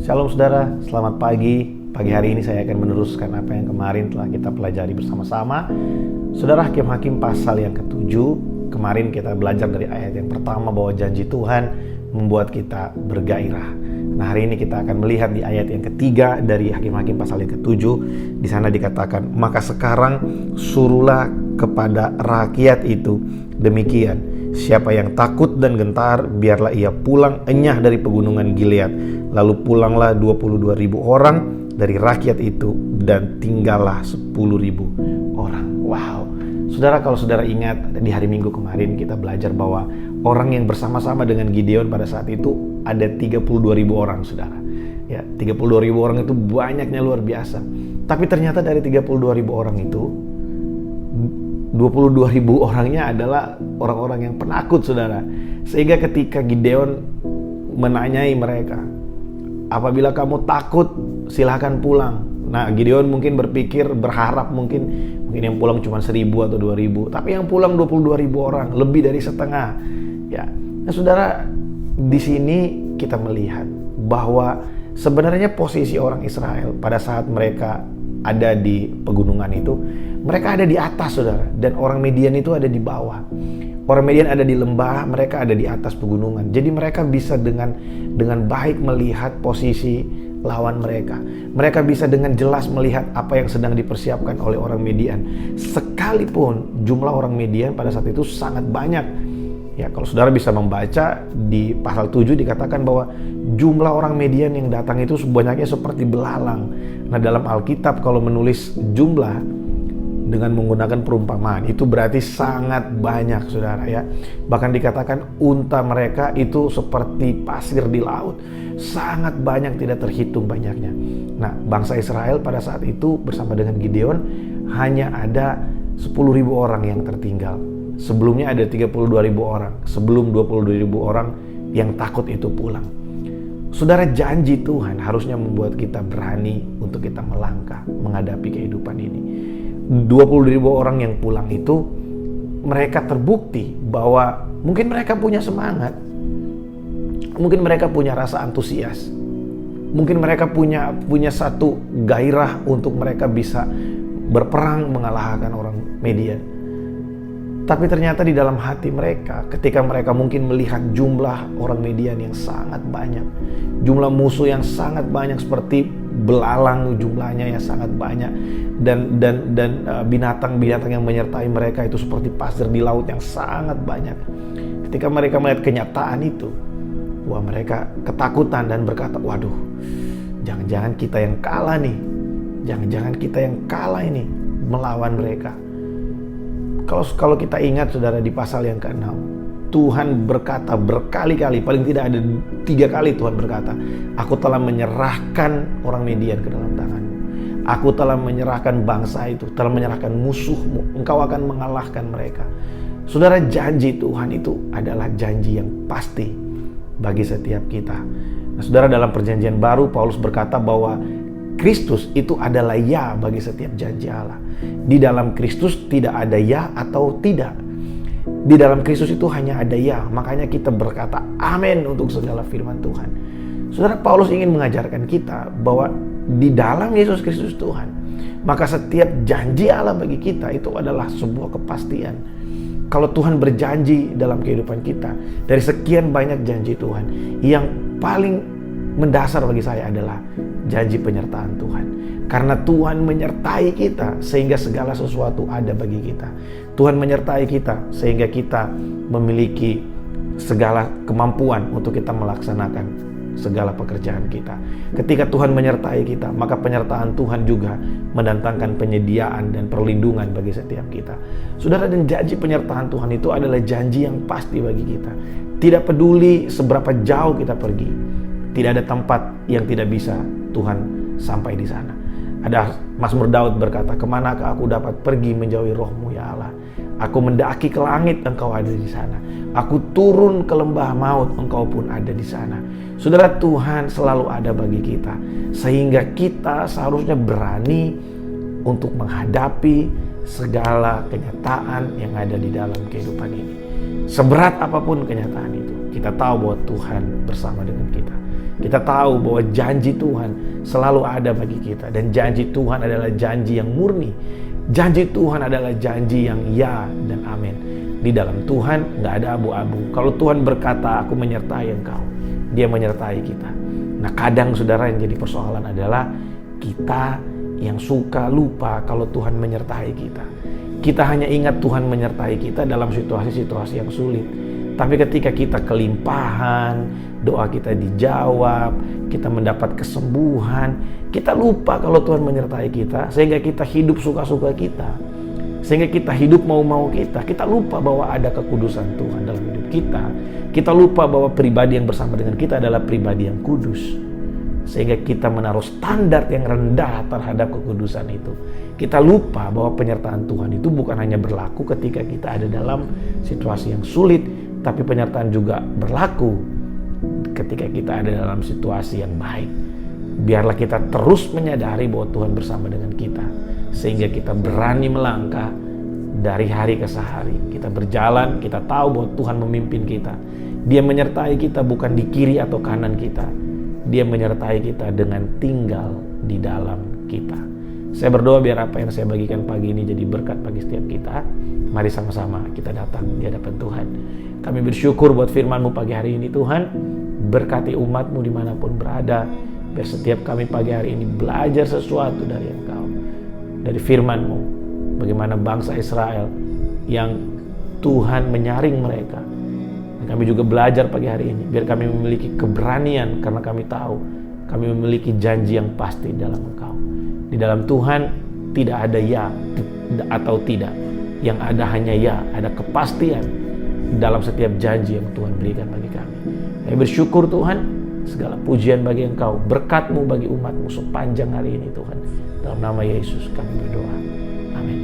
Shalom saudara, selamat pagi. Pagi hari ini saya akan meneruskan apa yang kemarin telah kita pelajari bersama-sama. Saudara, Hakim-Hakim pasal yang ke-7. Kemarin kita belajar dari ayat yang pertama bahwa janji Tuhan membuat kita bergairah. Nah, hari ini kita akan melihat di ayat yang ketiga dari Hakim-Hakim pasal yang ke-7. Di sana dikatakan, maka sekarang suruhlah kepada rakyat itu demikian. Siapa yang takut dan gentar, biarlah ia pulang enyah dari pegunungan Gilead. Lalu pulanglah 22.000 orang dari rakyat itu dan tinggallah 10.000 orang. Wow. Saudara, kalau saudara ingat di hari Minggu kemarin kita belajar bahwa orang yang bersama-sama dengan Gideon pada saat itu ada 32.000 orang, saudara. Ya, 32.000 orang itu banyaknya luar biasa. Tapi ternyata dari 32.000 orang itu 22.000 orangnya adalah orang-orang yang penakut, saudara. Sehingga ketika Gideon menanyai mereka, apabila kamu takut silahkan pulang. Nah, Gideon mungkin berharap mungkin yang pulang cuma 1.000 atau 2.000, tapi yang pulang 22.000 orang, lebih dari setengah. Ya, nah saudara, di sini kita melihat bahwa sebenarnya posisi orang Israel pada saat mereka ada di pegunungan itu, mereka ada di atas, saudara, dan orang Midian itu ada di bawah. Orang Midian ada di lembah, mereka ada di atas pegunungan. Jadi mereka bisa dengan baik melihat posisi lawan mereka. Mereka bisa dengan jelas melihat apa yang sedang dipersiapkan oleh orang Midian. Sekalipun jumlah orang Midian pada saat itu sangat banyak. Ya, kalau saudara bisa membaca di pasal 7 dikatakan bahwa jumlah orang Midian yang datang itu banyaknya seperti belalang. Nah, dalam Alkitab kalau menulis jumlah dengan menggunakan perumpamaan itu berarti sangat banyak, saudara, ya. Bahkan dikatakan unta mereka itu seperti pasir di laut. Sangat banyak, tidak terhitung banyaknya. Nah, bangsa Israel pada saat itu bersama dengan Gideon hanya ada 10.000 orang yang tertinggal. Sebelumnya ada 32.000 orang, sebelum 22.000 orang yang takut itu pulang. Saudara, janji Tuhan harusnya membuat kita berani untuk kita melangkah menghadapi kehidupan ini. 20.000 orang yang pulang itu, mereka terbukti bahwa mungkin mereka punya semangat, mungkin mereka punya rasa antusias, mungkin mereka punya satu gairah untuk mereka bisa berperang mengalahkan orang Midian. Tapi ternyata di dalam hati mereka, ketika mereka mungkin melihat jumlah orang Midian yang sangat banyak, jumlah musuh yang sangat banyak seperti belalang jumlahnya yang sangat banyak, dan binatang-binatang yang menyertai mereka itu seperti pasir di laut yang sangat banyak. Ketika mereka melihat kenyataan itu, wah, mereka ketakutan dan berkata, waduh, jangan-jangan kita yang kalah nih, jangan-jangan kita yang kalah ini melawan mereka. Kalau kita ingat, saudara, di pasal yang ke-6, Tuhan berkata berkali-kali, paling tidak ada 3 kali Tuhan berkata, aku telah menyerahkan orang Midian ke dalam tanganmu. Aku telah menyerahkan bangsa itu, telah menyerahkan musuhmu, engkau akan mengalahkan mereka. Saudara, janji Tuhan itu adalah janji yang pasti bagi setiap kita. Nah, saudara, dalam perjanjian baru Paulus berkata bahwa Kristus itu adalah ya bagi setiap janji Allah. Di dalam Kristus tidak ada ya atau tidak. Di dalam Kristus itu hanya ada ya. Makanya kita berkata amin untuk segala firman Tuhan. Saudara, Paulus ingin mengajarkan kita bahwa di dalam Yesus Kristus Tuhan, maka setiap janji Allah bagi kita itu adalah sebuah kepastian. Kalau Tuhan berjanji dalam kehidupan kita, dari sekian banyak janji Tuhan, yang paling mendasar bagi saya adalah janji penyertaan Tuhan. Karena Tuhan menyertai kita sehingga segala sesuatu ada bagi kita. Tuhan menyertai kita sehingga kita memiliki segala kemampuan untuk kita melaksanakan segala pekerjaan kita. Ketika Tuhan menyertai kita, maka penyertaan Tuhan juga mendatangkan penyediaan dan perlindungan bagi setiap kita. Saudara, dan janji penyertaan Tuhan itu adalah janji yang pasti bagi kita. Tidak peduli seberapa jauh kita pergi, tidak ada tempat yang tidak bisa Tuhan sampai di sana. Ada Mazmur Daud berkata, kemanakah aku dapat pergi menjauhi roh-Mu ya Allah? Aku mendaki ke langit, Engkau ada di sana. Aku turun ke lembah maut, Engkau pun ada di sana. Saudara, Tuhan selalu ada bagi kita, sehingga kita seharusnya berani untuk menghadapi segala kenyataan yang ada di dalam kehidupan ini. Seberat apapun kenyataan itu, kita tahu bahwa Tuhan bersama dengan kita. Kita tahu bahwa janji Tuhan selalu ada bagi kita. Dan janji Tuhan adalah janji yang murni. Janji Tuhan adalah janji yang ya dan amin. Di dalam Tuhan nggak ada abu-abu. Kalau Tuhan berkata, aku menyertai engkau, Dia menyertai kita. Nah, kadang saudara yang jadi persoalan adalah kita yang suka lupa kalau Tuhan menyertai kita. Kita hanya ingat Tuhan menyertai kita dalam situasi-situasi yang sulit. Tapi ketika kita kelimpahan, doa kita dijawab, kita mendapat kesembuhan, kita lupa kalau Tuhan menyertai kita, sehingga kita hidup suka-suka kita, sehingga kita hidup mau-mau kita. Kita lupa bahwa ada kekudusan Tuhan dalam hidup kita. Kita lupa bahwa pribadi yang bersama dengan kita adalah pribadi yang kudus, sehingga kita menaruh standar yang rendah terhadap kekudusan itu. Kita lupa bahwa penyertaan Tuhan itu bukan hanya berlaku ketika kita ada dalam situasi yang sulit, tapi penyertaan juga berlaku ketika kita ada dalam situasi yang baik. Biarlah kita terus menyadari bahwa Tuhan bersama dengan kita, sehingga kita berani melangkah dari hari ke hari. Kita berjalan, kita tahu bahwa Tuhan memimpin kita. Dia menyertai kita bukan di kiri atau kanan kita. Dia menyertai kita dengan tinggal di dalam kita. Saya berdoa biar apa yang saya bagikan pagi ini jadi berkat bagi setiap kita. Mari sama-sama kita datang di hadapan Tuhan. Kami bersyukur buat firman-Mu pagi hari ini Tuhan. Berkati umat-Mu dimanapun berada. Biar setiap kami pagi hari ini belajar sesuatu dari Engkau. Dari firman-Mu. Bagaimana bangsa Israel yang Tuhan menyaring mereka. Dan kami juga belajar pagi hari ini. Biar kami memiliki keberanian karena kami tahu kami memiliki janji yang pasti dalam Engkau. Di dalam Tuhan tidak ada ya atau tidak. Yang ada hanya ya, ada kepastian dalam setiap janji yang Tuhan berikan bagi kami. Kami bersyukur Tuhan, segala pujian bagi Engkau, berkat-Mu bagi umat-Mu sepanjang hari ini Tuhan. Dalam nama Yesus kami berdoa. Amin.